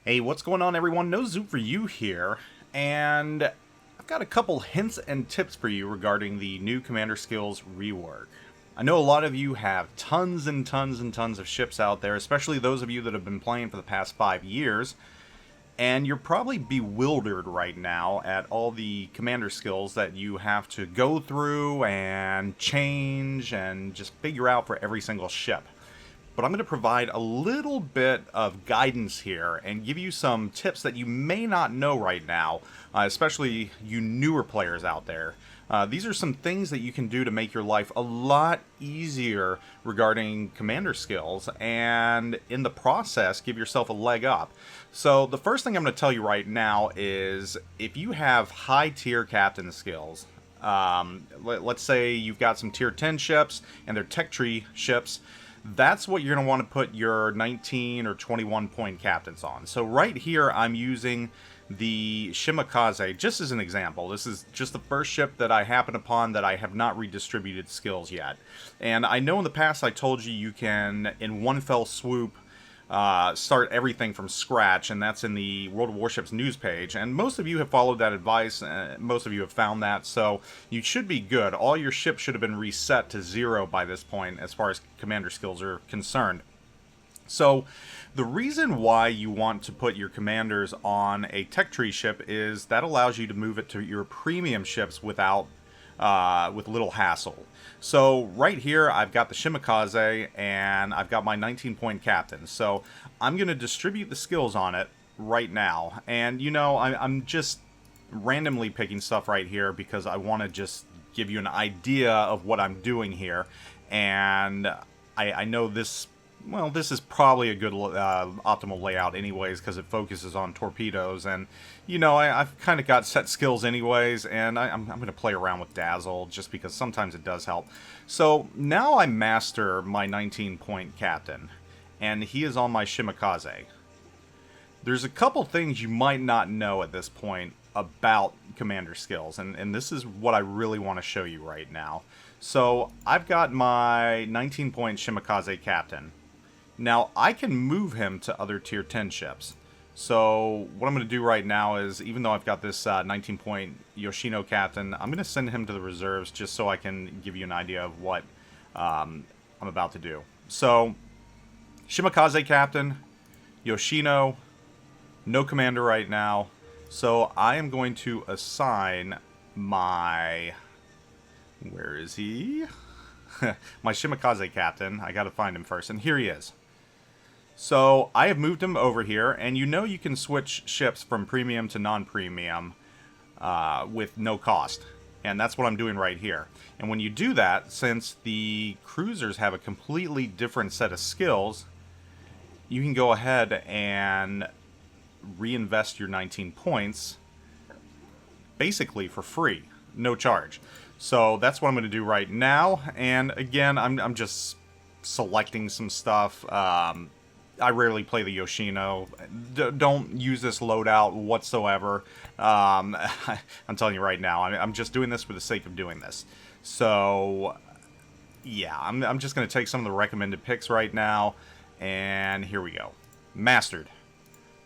Hey, what's going on everyone? NoZoupForYou here, and I've got a couple hints and tips for you regarding the new Commander Skills rework. I know a lot of you have tons and tons and tons of ships out there, especially those of you that have been playing for the past 5 years, and you're probably bewildered right now at all the Commander skills that you have to go through and change and just figure out for every single ship. But I'm going to provide a little bit of guidance here and give you some tips that you may not know right now, especially you newer players out there. These are some things that you can do to make your life a lot easier regarding commander skills, and in the process give yourself a leg up. So the first thing I'm going to tell you right now is if you have high tier captain skills, let's say you've got some tier 10 ships and they're tech tree ships, that's what you're going to want to put your 19 or 21 point captains on. So right here I'm using the Shimakaze just as an example. This is just the first ship that I happen upon that I have not redistributed skills yet. And I know in the past I told you you can, in one fell swoop, start everything from scratch, and that's in the World of Warships news page, and most of you have followed that advice. Most of you have found that, so you should be good. All your ships should have been reset to 0 by this point as far as commander skills are concerned. So the reason why you want to put your commanders on a tech tree ship is that allows you to move it to your premium ships without with little hassle. So right here I've got the Shimakaze and I've got my 19 point captain. So I'm going to distribute the skills on it right now. And you know, I'm just randomly picking stuff right here because I want to just give you an idea of what I'm doing here. And I know this, well, this is probably a good optimal layout anyways because it focuses on torpedoes, and you know, I've kind of got set skills anyways, and I'm going to play around with Dazzle just because sometimes it does help. So now I master my 19 point captain, and he is on my Shimakaze. There's a couple things you might not know at this point about commander skills, and this is what I really want to show you right now. So I've got my 19 point Shimakaze captain. Now, I can move him to other tier 10 ships. So what I'm going to do right now is, even though I've got this 19 point Yoshino captain, I'm going to send him to the reserves just so I can give you an idea of what I'm about to do. So, Shimakaze captain, Yoshino, no commander right now. So I am going to assign my... where is he? My Shimakaze captain. I got to find him first, and here he is. So I have moved him over here, and you know you can switch ships from premium to non-premium with no cost. And that's what I'm doing right here. And when you do that, since the cruisers have a completely different set of skills, you can go ahead and reinvest your 19 points basically for free, no charge. So that's what I'm going to do right now. And again, I'm just selecting some stuff. I rarely play the Yoshino. Don't use this loadout whatsoever. I'm telling you right now, I'm just doing this for the sake of doing this. So, yeah, I'm just going to take some of the recommended picks right now, and here we go. Mastered.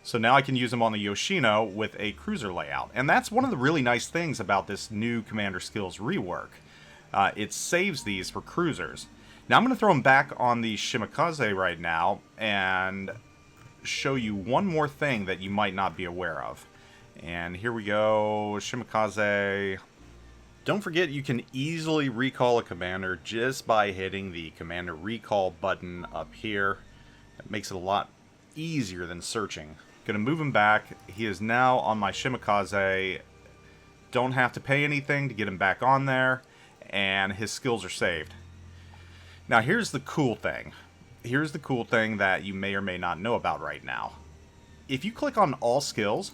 So now I can use them on the Yoshino with a cruiser layout. And that's one of the really nice things about this new Commander Skills rework. It saves these for cruisers. Now I'm going to throw them back on the Shimakaze right now and show you one more thing that you might not be aware of. And here we go, Shimakaze. Don't forget you can easily recall a commander just by hitting the commander recall button up here. It makes it a lot easier than searching. Gonna move him back. He is now on my Shimakaze. Don't have to pay anything to get him back on there, and his skills are saved. Now here's the cool thing. Here's the cool thing that you may or may not know about right now. If you click on all skills,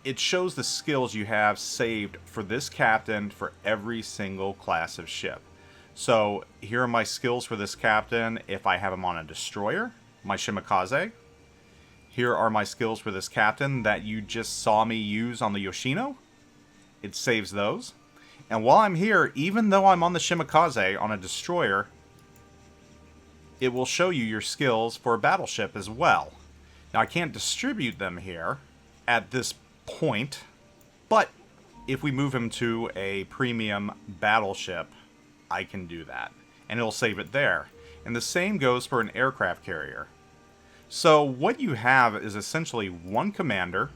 it shows the skills you have saved for this captain for every single class of ship. So here are my skills for this captain if I have him on a destroyer, my Shimakaze. Here are my skills for this captain that you just saw me use on the Yoshino. It saves those. And while I'm here, even though I'm on the Shimakaze on a destroyer, it will show you your skills for a battleship as well. Now, I can't distribute them here at this point, but if we move him to a premium battleship, I can do that, and it'll save it there. And the same goes for an aircraft carrier. So what you have is essentially one commander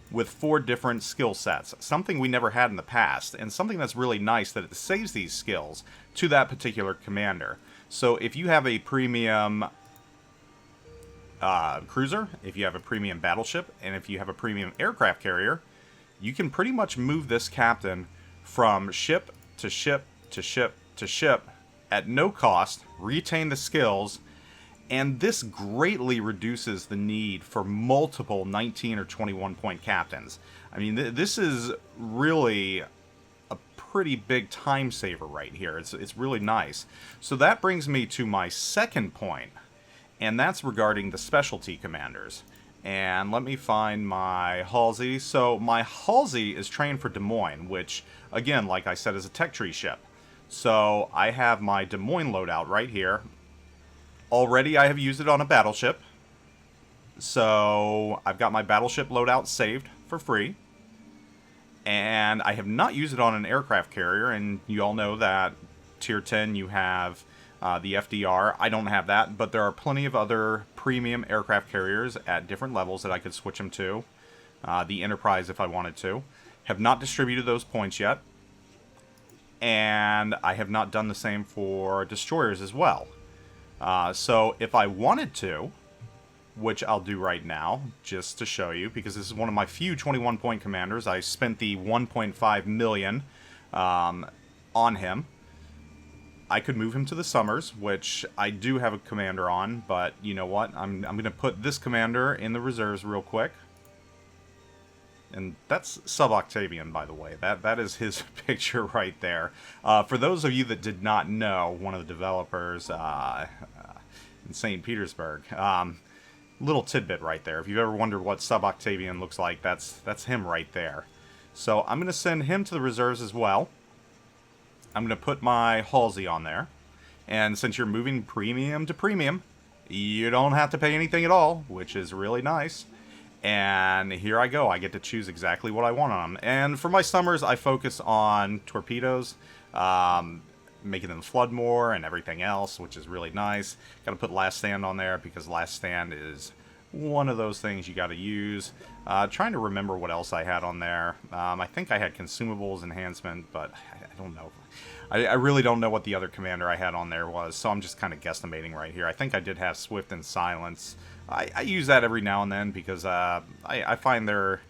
with 4 different skill sets, something we never had in the past, and something that's really nice that it saves these skills to that particular commander. So if you have a premium cruiser, if you have a premium battleship, and if you have a premium aircraft carrier, you can pretty much move this captain from ship to ship to ship to ship at no cost, retain the skills, and this greatly reduces the need for multiple 19 or 21 point captains. I mean, this is really a pretty big time saver right here. It's really nice. So that brings me to my second point, and that's regarding the specialty commanders. And let me find my Halsey. So my Halsey is trained for Des Moines, which, again, like I said, is a tech tree ship. So I have my Des Moines loadout right here. Already I have used it on a battleship. So I've got my battleship loadout saved for free. And I have not used it on an aircraft carrier. And you all know that tier 10 you have the FDR. I don't have that, but there are plenty of other premium aircraft carriers at different levels that I could switch them to. The Enterprise if I wanted to. Have not distributed those points yet. And I have not done the same for destroyers as well. So if I wanted to, which I'll do right now, just to show you, because this is one of my few 21 point commanders. I spent the 1.5 million on him. I could move him to the Summers, which I do have a commander on, but you know what? I'm going to put this commander in the reserves real quick. And that's Sub-Octavian, by the way. That is his picture right there. For those of you that did not know, one of the developers in St. Petersburg, little tidbit right there. If you've ever wondered what Sub-Octavian looks like, that's him right there. So I'm going to send him to the reserves as well. I'm going to put my Halsey on there. And since you're moving premium to premium, you don't have to pay anything at all, which is really nice. And here I go. I get to choose exactly what I want on them. And for my Summers, I focus on torpedoes, making them flood more and everything else, which is really nice. Got to put Last Stand on there because Last Stand is one of those things you got to use. Trying to remember what else I had on there. I think I had consumables enhancement, but I don't know. I really don't know what the other commander I had on there was, so I'm just kind of guesstimating right here. I think I did have Swift and Silence. I use that every now and then because I find there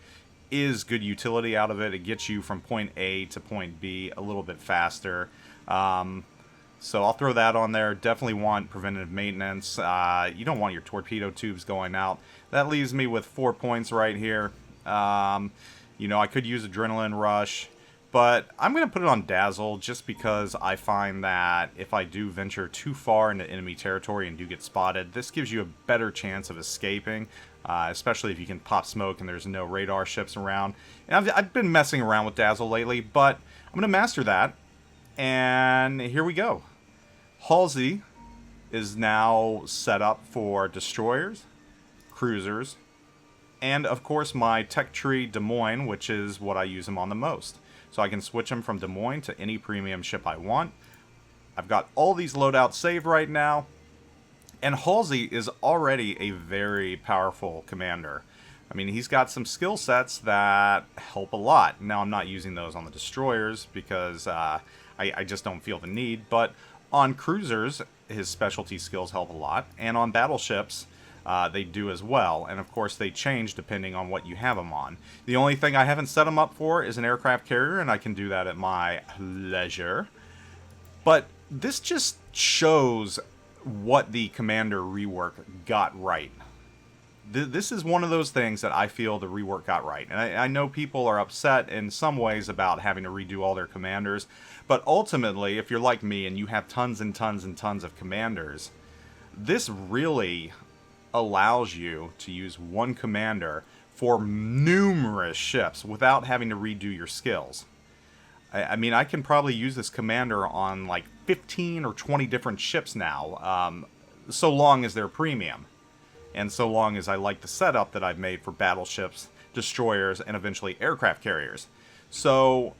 is good utility out of it. It gets you from point A to point B a little bit faster. So I'll throw that on there. Definitely want preventative maintenance. You don't want your torpedo tubes going out. That leaves me with 4 points right here. You know, I could use Adrenaline Rush, but I'm going to put it on Dazzle just because I find that if I do venture too far into enemy territory and do get spotted, this gives you a better chance of escaping, especially if you can pop smoke and there's no radar ships around. And I've been messing around with Dazzle lately, but I'm going to master that. And here we go. Halsey is now set up for destroyers, cruisers, and of course my tech tree Des Moines, which is what I use him on the most. So I can switch him from Des Moines to any premium ship I want. I've got all these loadouts saved right now. And Halsey is already a very powerful commander. I mean, he's got some skill sets that help a lot. Now, I'm not using those on the destroyers because I just don't feel the need. But on cruisers, his specialty skills help a lot. And on battleships, they do as well. And of course, they change depending on what you have them on. The only thing I haven't set them up for is an aircraft carrier, and I can do that at my leisure. But this just shows what the Commander rework got right. This is one of those things that I feel the rework got right. And I know people are upset in some ways about having to redo all their commanders. But ultimately, if you're like me and you have tons and tons and tons of commanders, this really allows you to use one commander for numerous ships without having to redo your skills. I mean, I can probably use this commander on like 15 or 20 different ships now, so long as they're premium. and so long as I like the setup that I've made for battleships, destroyers, and eventually aircraft carriers. So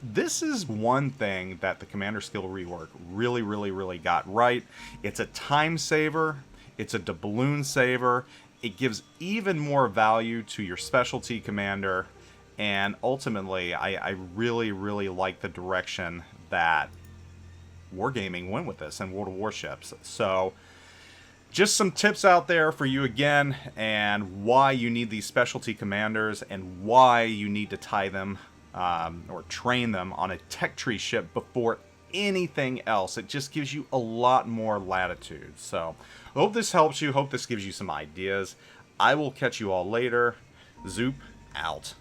this is one thing that the Commander Skill rework really got right. It's a time saver, it's a doubloon saver, it gives even more value to your specialty commander, and ultimately I really like the direction that Wargaming went with this in World of Warships. So just some tips out there for you again, and why you need these specialty commanders, and why you need to tie them or train them on a tech tree ship before anything else. It just gives you a lot more latitude. So I hope this helps you. Hope this gives you some ideas. I will catch you all later. Zoop out.